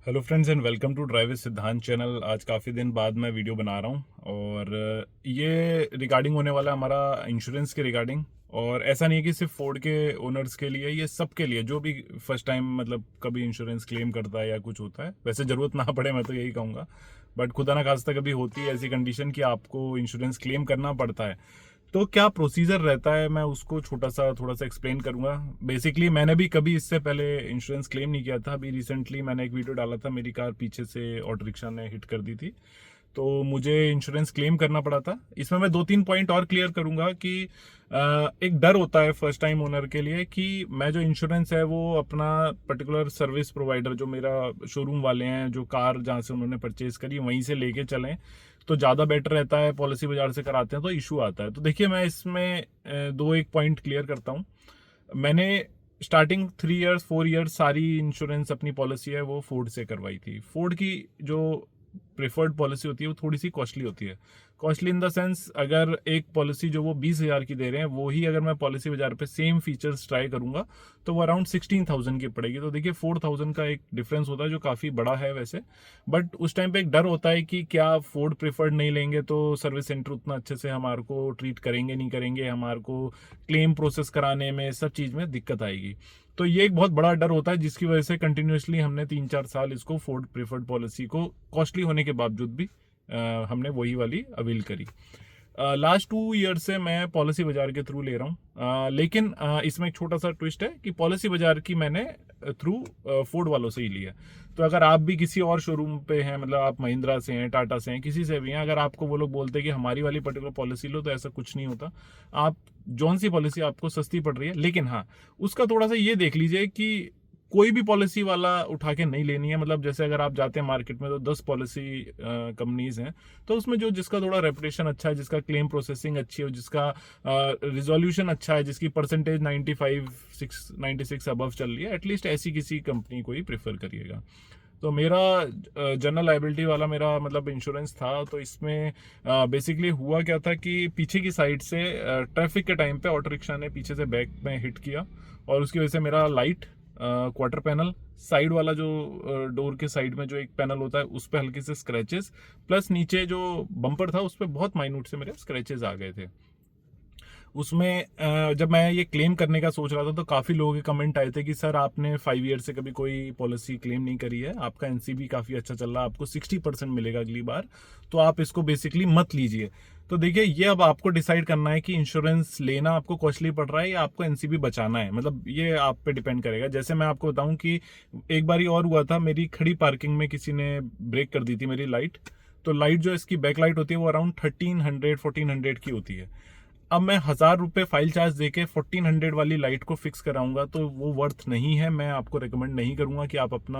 Hello friends and welcome to drive with Siddhant channel. आज काफ़ी दिन बाद मैं वीडियो बना रहा हूँ और ये रिगार्डिंग होने वाला है हमारा इंश्योरेंस के रिगार्डिंग। और ऐसा नहीं है कि सिर्फ फोर्ड के ओनर्स के लिए, ये सब के लिए जो भी फर्स्ट टाइम मतलब कभी इंश्योरेंस क्लेम करता है या कुछ होता है। वैसे ज़रूरत ना पड़े, मैं तो यही कहूँगा, बट खुदा ना खास्ता कभी होती है ऐसी कंडीशन कि आपको इंश्योरेंस क्लेम करना पड़ता है, तो क्या प्रोसीजर रहता है मैं उसको थोड़ा सा एक्सप्लेन करूंगा। बेसिकली मैंने भी कभी इससे पहले इंश्योरेंस क्लेम नहीं किया था। अभी रिसेंटली मैंने एक वीडियो डाला था, मेरी कार पीछे से ऑटो रिक्शा ने हिट कर दी थी, तो मुझे इंश्योरेंस क्लेम करना पड़ा था। इसमें मैं 2-3 पॉइंट और क्लियर करूंगा कि एक डर होता है फर्स्ट टाइम ओनर के लिए कि मैं जो इंश्योरेंस है वो अपना पर्टिकुलर सर्विस प्रोवाइडर, जो मेरा शोरूम वाले हैं, जो कार जहां से उन्होंने परचेज करी वहीं से लेके चलें तो ज़्यादा बेटर रहता है। पॉलिसी बाजार से कराते हैं तो इशू आता है। तो देखिए, मैं इसमें दो एक पॉइंट क्लियर करता हूँ। मैंने स्टार्टिंग 3 इयर्स 4 इयर्स सारी इंश्योरेंस अपनी पॉलिसी है वो फोर्ड से करवाई थी। फोर्ड की जो प्रेफर्ड पॉलिसी होती है वो थोड़ी सी कॉस्टली होती है। कॉस्टली इन द सेंस, अगर एक पॉलिसी जो वो 20,000 की दे रहे हैं, वो ही अगर मैं पॉलिसी बाजार पे सेम फीचर्स ट्राई करूंगा तो वो अराउंड 16,000 की पड़ेगी। तो देखिए 4,000 का एक डिफरेंस होता है जो काफ़ी बड़ा है वैसे। बट उस टाइम पे एक डर होता है कि क्या फोर्ड प्रेफर्ड नहीं लेंगे तो सर्विस सेंटर उतना अच्छे से हमारे को ट्रीट करेंगे नहीं करेंगे, हमारे को क्लेम प्रोसेस कराने में सब चीज़ में दिक्कत आएगी। तो ये एक बहुत बड़ा डर होता है जिसकी वजह से कंटिन्यूसली हमने 3-4 साल इसको फोर्ड प्रेफर्ड पॉलिसी को कॉस्टली होने के बावजूद भी हमने वही वाली अवील करी। लास्ट 2 ईयर से मैं पॉलिसी बाजार के थ्रू ले रहा हूँ, लेकिन इसमें एक छोटा सा ट्विस्ट है कि पॉलिसी बाजार की मैंने थ्रू फोर्ड वालों से ही ली है। तो अगर आप भी किसी और शोरूम पे हैं, मतलब आप महिंद्रा से हैं, टाटा से हैं, किसी से भी हैं, अगर आपको वो लोग बोलते हैं कि हमारी वाली पर्टिकुलर पॉलिसी लो, तो ऐसा कुछ नहीं होता। आप जौन सी पॉलिसी आपको सस्ती पड़ रही है, लेकिन हाँ, उसका थोड़ा सा ये देख लीजिए कि कोई भी पॉलिसी वाला उठा के नहीं लेनी है। मतलब जैसे अगर आप जाते हैं मार्केट में तो 10 पॉलिसी कंपनीज हैं, तो उसमें जो जिसका थोड़ा रेपुटेशन अच्छा है, जिसका क्लेम प्रोसेसिंग अच्छी है, जिसका रिजोल्यूशन अच्छा है, जिसकी परसेंटेज 95-96 अबव चल रही है, एटलीस्ट ऐसी किसी कंपनी को ही प्रेफर करिएगा। तो मेरा जनरल लाइबिलिटी वाला मेरा मतलब इंश्योरेंस था। तो इसमें बेसिकली हुआ क्या था कि पीछे की साइड से ट्रैफिक के टाइम पे ऑटो रिक्शा ने पीछे से बैक में हिट किया और उसकी वजह से मेरा लाइट, क्वार्टर पैनल, साइड वाला जो डोर के साइड में जो एक पैनल होता है उस पर हल्के से स्क्रैचेस, प्लस नीचे जो बम्पर था उस पर बहुत माइन्यूट से मेरे स्क्रैचेस आ गए थे। उसमें जब मैं ये क्लेम करने का सोच रहा था तो काफ़ी लोगों के कमेंट आए थे कि सर आपने 5 ईयर से कभी कोई पॉलिसी क्लेम नहीं करी है, आपका एनसीबी काफ़ी अच्छा चल रहा है, आपको 60% मिलेगा अगली बार, तो आप इसको बेसिकली मत लीजिए। तो देखिए, ये अब आपको डिसाइड करना है कि इंश्योरेंस लेना आपको कॉस्टली पड़ रहा है या आपको एनसीबी बचाना है। मतलब ये आप पे डिपेंड करेगा। जैसे मैं आपको बताऊं कि एक बार और हुआ था, मेरी खड़ी पार्किंग में किसी ने ब्रेक कर दी थी मेरी लाइट। तो लाइट जो इसकी बैक लाइट होती है वो अराउंड 1300-1400 की होती है। अब मैं 1,000 रुपये फाइल चार्ज देके 1400 वाली लाइट को फिक्स कराऊंगा तो वो वर्थ नहीं है। मैं आपको रिकमेंड नहीं करूंगा कि आप अपना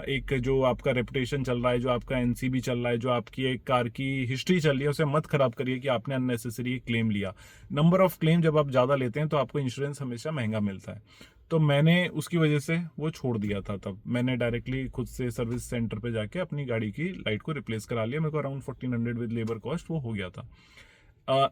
एक जो आपका रेपुटेशन चल रहा है, जो आपका एनसीबी चल रहा है, जो आपकी एक कार की हिस्ट्री चल रही है, उसे मत खराब करिए कि आपने अननेसेसरी क्लेम लिया। नंबर ऑफ क्लेम जब आप ज़्यादा लेते हैं तो आपको इंश्योरेंस हमेशा महंगा मिलता है। तो मैंने उसकी वजह से वो छोड़ दिया था। तब मैंने डायरेक्टली खुद से सर्विस सेंटर पे जाके अपनी गाड़ी की लाइट को रिप्लेस करा लिया। मेरे को अराउंड 1400 विद लेबर कॉस्ट वो हो गया था।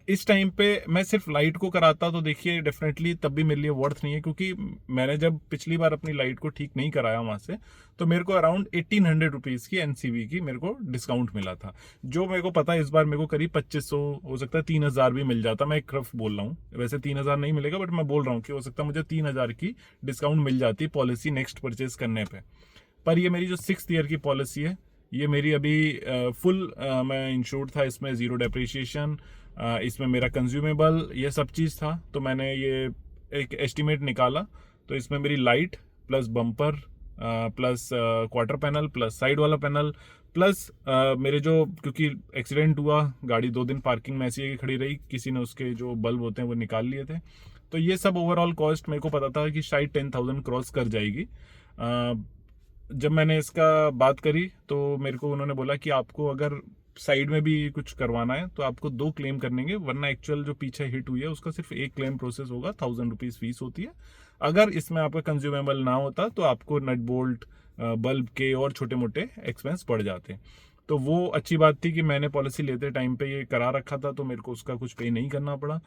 इस टाइम पे मैं सिर्फ लाइट को कराता तो देखिए डेफिनेटली तब भी मेरे लिए वर्थ नहीं है, क्योंकि मैंने जब पिछली बार अपनी लाइट को ठीक नहीं कराया वहां से, तो मेरे को अराउंड 1,800 रुपीज़ की एनसीबी की मेरे को डिस्काउंट मिला था। जो मेरे को पता है इस बार मेरे को करीब 2,500, हो सकता है 3,000 भी मिल जाता। मैं एक रफ बोल रहा हूँ, वैसे 3,000 नहीं मिलेगा, बट मैं बोल रहा हूँ कि हो सकता है मुझे 3,000 की डिस्काउंट मिल जाती पॉलिसी नेक्स्ट परचेज करने पे। पर ये मेरी जो 6th ईयर की पॉलिसी है, ये मेरी अभी फुल मैं इंश्योर्ड था, इसमें ज़ीरो डेप्रिसिएशन, इसमें मेरा कंज्यूमेबल ये सब चीज़ था। तो मैंने ये एक एस्टिमेट निकाला, तो इसमें मेरी light plus bumper plus quarter panel plus side वाला पैनल प्लस मेरे जो, क्योंकि एक्सीडेंट हुआ, गाड़ी 2 दिन पार्किंग में ऐसी खड़ी रही, किसी ने उसके जो बल्ब होते हैं वो निकाल लिए थे, तो ये सब ओवरऑल कॉस्ट मेरे को पता था कि शायद 10,000 क्रॉस कर जाएगी। जब मैंने इसका बात करी तो मेरे को उन्होंने बोला कि आपको अगर साइड में भी कुछ करवाना है तो आपको 2 क्लेम करनेंगे, वरना एक्चुअल जो पीछे हिट हुई है उसका सिर्फ एक क्लेम प्रोसेस होगा। 1,000 रुपीज़ फीस होती है। अगर इसमें आपका कंज्यूमेबल ना होता तो आपको नट बोल्ट, बल्ब के और छोटे मोटे एक्सपेंस पड़ जाते। तो वो अच्छी बात थी कि मैंने पॉलिसी लेते टाइम पे ये करा रखा था, तो मेरे को उसका कुछ पे नहीं करना पड़ा।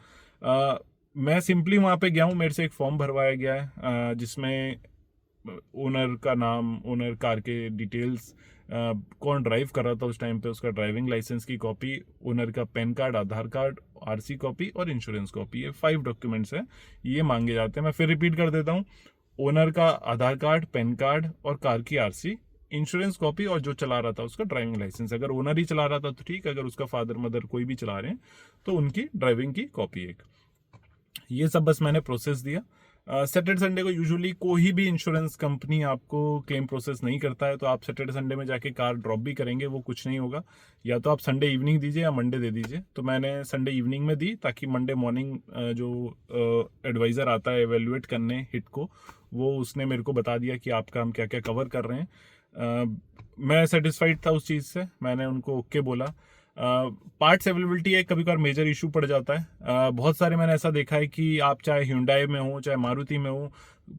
मैं सिंपली वहाँ पे गया हूँ, मेरे से एक फॉर्म भरवाया गया है जिसमें ओनर का नाम, ओनर कार के डिटेल्स, कौन ड्राइव कर रहा था उस टाइम पे, उसका ड्राइविंग लाइसेंस की कॉपी, ओनर का पैन कार्ड, आधार कार्ड, आरसी कॉपी और इंश्योरेंस कॉपी। ये 5 डॉक्यूमेंट्स हैं, ये मांगे जाते हैं। मैं फिर रिपीट कर देता हूँ, ओनर का आधार कार्ड, पैन कार्ड और कार की आरसी, इंश्योरेंस कॉपी और जो चला रहा था उसका ड्राइविंग लाइसेंस। अगर ओनर ही चला रहा था तो ठीक, अगर उसका फादर मदर कोई भी चला रहे हैं तो उनकी ड्राइविंग की कॉपी एक। ये सब बस मैंने प्रोसेस दिया। सैटरडे संडे को यूजुअली कोई भी इंश्योरेंस कंपनी आपको क्लेम प्रोसेस नहीं करता है, तो आप सैटरडे संडे में जाके कार ड्रॉप भी करेंगे वो कुछ नहीं होगा। या तो आप संडे इवनिंग दीजिए या मंडे दे दीजिए। तो मैंने संडे इवनिंग में दी ताकि मंडे मॉर्निंग जो एडवाइज़र आता है एवेल्युएट करने हिट को, वो उसने मेरे को बता दिया कि आपका हम क्या क्या कवर कर रहे हैं। मैं सेटिस्फाइड था उस चीज़ से, मैंने उनको ओके बोला। पार्ट्स अवेलेबिलिटी एक कभी कभार मेजर इशू पड़ जाता है। बहुत सारे मैंने ऐसा देखा है कि आप चाहे Hyundai में हो चाहे मारुति में हो,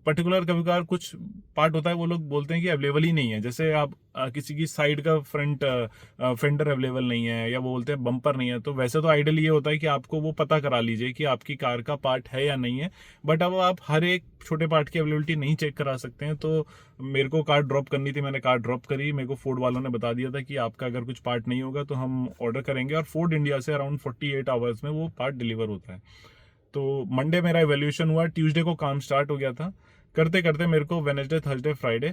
पर्टिकुलर कभी कभार कुछ पार्ट होता है वो लोग बोलते हैं कि अवेलेबल ही नहीं है। जैसे आप किसी की साइड का फ्रंट फेंडर अवेलेबल नहीं है, या वो बोलते हैं बम्पर नहीं है, तो वैसे तो आइडियल ये होता है कि आपको वो पता करा लीजिए कि आपकी कार का पार्ट है या नहीं है। बट अब आप हर एक छोटे पार्ट की अवेलेबिलिटी नहीं चेक करा सकते हैं। तो मेरे को कार ड्रॉप करनी थी, मैंने कार ड्रॉप करी। मेरे को फोर्ड वालों ने बता दिया था कि आपका अगर कुछ पार्ट नहीं होगा तो हम ऑर्डर करेंगे, और फोर्ड इंडिया से अराउंड 48 आवर्स में वो पार्ट डिलीवर होता है। तो मंडे मेरा इवैल्यूएशन हुआ, ट्यूसडे को काम स्टार्ट हो गया था। करते करते मेरे को वेडनेसडे, थर्सडे, फ्राइडे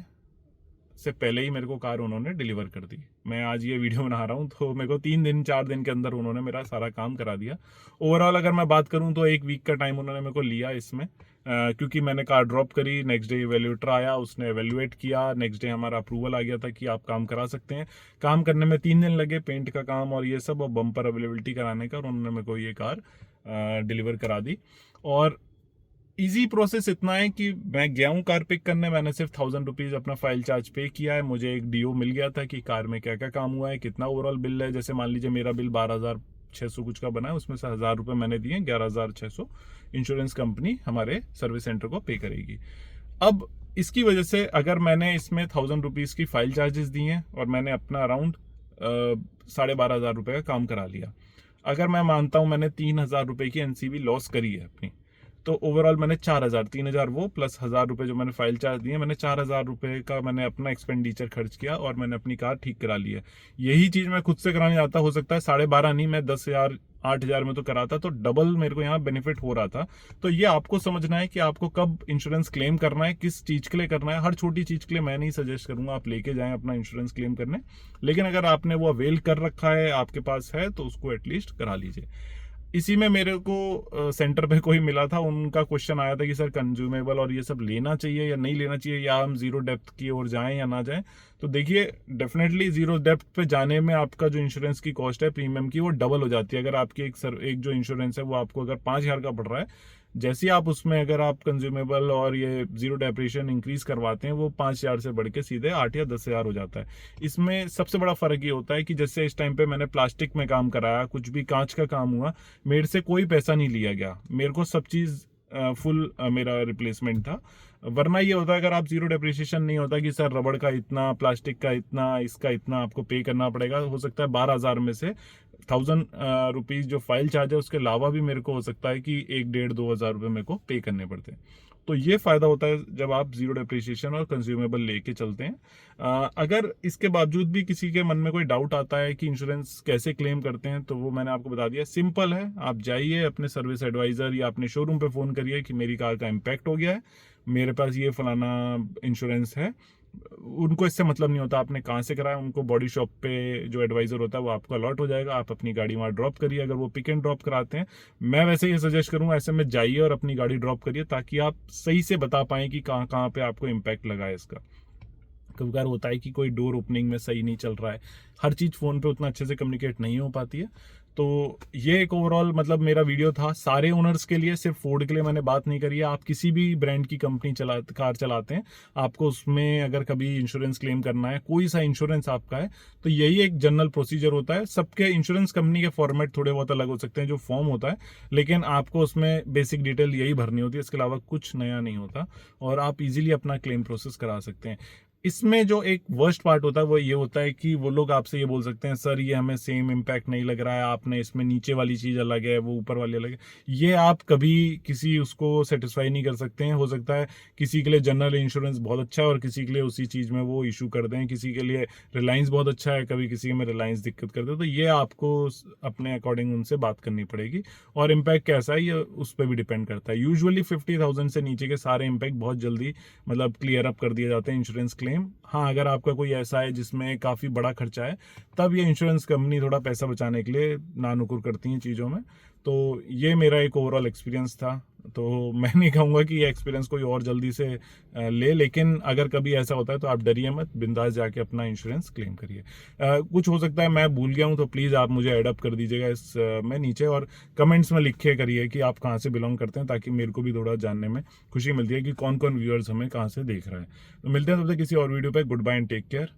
से पहले ही मेरे को कार उन्होंने डिलीवर कर दी। मैं आज ये वीडियो बना रहा हूँ तो मेरे को 3-4 दिन के अंदर उन्होंने मेरा सारा काम करा दिया। ओवरऑल अगर मैं बात करूँ तो 1 वीक का टाइम उन्होंने मेरे को लिया इसमें, क्योंकि मैंने कार ड्रॉप करी, नेक्स्ट डे इवेल्यूएटर आया, उसने एवेल्यूएट किया, नेक्स्ट डे हमारा अप्रूवल आ गया था कि आप काम करा सकते हैं। काम करने में 3 दिन लगे, पेंट का काम और ये सब, और बम्पर अवेलेबिलिटी कराने का, और उन्होंने मेरे को ये कार डिलीवर करा दी। और इजी प्रोसेस इतना है कि मैं गया हूँ कार पिक करने, मैंने सिर्फ 1000 रुपीज़ अपना फाइल चार्ज पे किया है। मुझे एक डीओ मिल गया था कि कार में क्या क्या काम हुआ है, कितना ओवरऑल बिल है। जैसे मान लीजिए मेरा बिल 12,600 कुछ का बना है, उसमें से 1000 रुपये मैंने दिए, 11,600 इंश्योरेंस कंपनी हमारे सर्विस सेंटर को पे करेगी। अब इसकी वजह से अगर मैंने इसमें 1000 रुपीज़ की फाइल चार्जेस दी हैं और मैंने अपना अराउंड 12,500 रुपये का काम करा लिया, अगर मैं मानता हूँ मैंने 3,000 रुपये की एनसीवी लॉस करी है अपनी, तो ओवरऑल मैंने 4,000, 3,000 वो प्लस 1,000 रुपये जो मैंने फाइल चार्ज दिए, मैंने 4,000 रुपये का मैंने अपना एक्सपेंडिचर खर्च किया और मैंने अपनी कार ठीक करा ली है। यही चीज़ मैं खुद से कराने जाता, हो सकता है 12,500 नहीं, मैं 10,000 8,000 में तो कराता, तो डबल मेरे को यहाँ बेनिफिट हो रहा था। तो ये आपको समझना है कि आपको कब इंश्योरेंस क्लेम करना है, किस चीज़ के लिए करना है। हर छोटी चीज़ के लिए मैं नहीं सजेस्ट करूंगा आप लेके जाएं अपना इंश्योरेंस क्लेम करने, लेकिन अगर आपने वो अवेल कर रखा है, आपके पास है, तो उसको एटलीस्ट करा लीजिए। इसी में मेरे को सेंटर पे कोई मिला था, उनका क्वेश्चन आया था कि सर कंज्यूमेबल और ये सब लेना चाहिए या नहीं लेना चाहिए, या हम जीरो डेप्थ की ओर जाएं या ना जाएं। तो देखिए, डेफिनेटली जीरो डेप्थ पे जाने में आपका जो इंश्योरेंस की कॉस्ट है प्रीमियम की, वो डबल हो जाती है। अगर आपकी एक जो इंश्योरेंस है वो आपको अगर 5,000 का पड़ रहा है, जैसे आप उसमें अगर आप कंज्यूमेबल और ये जीरो डेप्रिशिएशन इंक्रीज करवाते हैं, वो 5,000 से बढ़ के सीधे 8 या 10,000 हो जाता है। इसमें सबसे बड़ा फर्क ये होता है कि जैसे इस टाइम पे मैंने प्लास्टिक में काम कराया, कुछ भी कांच का काम हुआ, मेरे से कोई पैसा नहीं लिया गया, मेरे को सब चीज़ फुल मेरा रिप्लेसमेंट था। वरना ये होता है अगर आप जीरो डेप्रिसिएशन नहीं होता कि सर रबड़ का इतना, प्लास्टिक का इतना, इसका इतना आपको पे करना पड़ेगा, हो सकता है 12,000 में से 1,000 रुपीज़ जो फाइल चार्ज है उसके अलावा भी मेरे को हो सकता है कि 1,500-2,000 रुपये मेरे को पे करने पड़ते हैं। तो ये फ़ायदा होता है जब आप जीरो डेप्रिसिएशन और कंज्यूमेबल लेके चलते हैं। अगर इसके बावजूद भी किसी के मन में कोई डाउट आता है कि इंश्योरेंस कैसे क्लेम करते हैं, तो वो मैंने आपको बता दिया, सिंपल है। आप जाइए अपने सर्विस एडवाइज़र या अपने शोरूम पे फ़ोन करिए कि मेरी कार का इम्पैक्ट हो गया है, मेरे पास ये फलाना इंश्योरेंस है। उनको इससे मतलब नहीं होता आपने कहाँ से कराया, उनको बॉडी शॉप पे जो एडवाइज़र होता है वो आपको अलॉट हो जाएगा, आप अपनी गाड़ी वहाँ ड्रॉप करिए। अगर वो पिक एंड ड्रॉप कराते हैं, मैं वैसे ये सजेस्ट करूँगा ऐसे में जाइए और अपनी गाड़ी ड्रॉप करिए, ताकि आप सही से बता पाएँ कि कहाँ कहाँ पे आपको इम्पैक्ट लगा है इसका। कभी बार होता है कि कोई डोर ओपनिंग में सही नहीं चल रहा है, हर चीज़ फ़ोन पे उतना अच्छे से कम्युनिकेट नहीं हो पाती है। तो ये एक ओवरऑल मतलब मेरा वीडियो था सारे ओनर्स के लिए, सिर्फ फोर्ड के लिए मैंने बात नहीं करी है। आप किसी भी ब्रांड की कंपनी कार चलाते हैं, आपको उसमें अगर कभी इंश्योरेंस क्लेम करना है, कोई सा इंश्योरेंस आपका है, तो यही एक जनरल प्रोसीजर होता है। सबके इंश्योरेंस कंपनी के फॉर्मेट थोड़े बहुत अलग हो सकते हैं, जो फॉर्म होता है, लेकिन आपको उसमें बेसिक डिटेल यही भरनी होती है, इसके अलावा कुछ नया नहीं होता, और आप इजीली अपना क्लेम प्रोसेस करा सकते हैं। इसमें जो एक वर्स्ट पार्ट होता है वो ये होता है कि वो लोग आपसे ये बोल सकते हैं, सर ये हमें सेम इम्पैक्ट नहीं लग रहा है, आपने इसमें नीचे वाली चीज़ अलग है, वो ऊपर वाली अलग है। ये आप कभी किसी उसको सेटिस्फाई नहीं कर सकते हैं। हो सकता है किसी के लिए जनरल इंश्योरेंस बहुत अच्छा है और किसी के लिए उसी चीज़ में वो इशू कर दें, किसी के लिए रिलायंस बहुत अच्छा है, कभी किसी में रिलायंस दिक्कत करते हैं। तो ये आपको अपने अकॉर्डिंग उनसे बात करनी पड़ेगी, और इम्पैक्ट कैसा है ये उस पर भी डिपेंड करता है। यूजुअली 50,000 से नीचे के सारे इम्पैक्ट बहुत जल्दी मतलब क्लियर अप कर दिए जाते हैं इंश्योरेंस क्लेम। हाँ, अगर आपका कोई ऐसा है जिसमें काफ़ी बड़ा खर्चा है, तब ये इंश्योरेंस कंपनी थोड़ा पैसा बचाने के लिए नानुकुर करती हैं चीज़ों में। तो ये मेरा एक ओवरऑल एक्सपीरियंस था। तो मैं नहीं कहूँगा कि ये एक्सपीरियंस कोई और जल्दी से ले, लेकिन अगर कभी ऐसा होता है तो आप डरिए मत, बिंदास जाके अपना इंश्योरेंस क्लेम करिए। कुछ हो सकता है मैं भूल गया हूँ, तो प्लीज़ आप मुझे एड अप कर दीजिएगा इस में नीचे, और कमेंट्स में लिखे करिए कि आप कहाँ से बिलोंग करते हैं, ताकि मेरे को भी थोड़ा जानने में खुशी मिलती है कि कौन कौन व्यूअर्स हमें कहाँ से देख रहा है। तो मिलते हैं तब तक किसी और वीडियो पे। Goodbye and take care.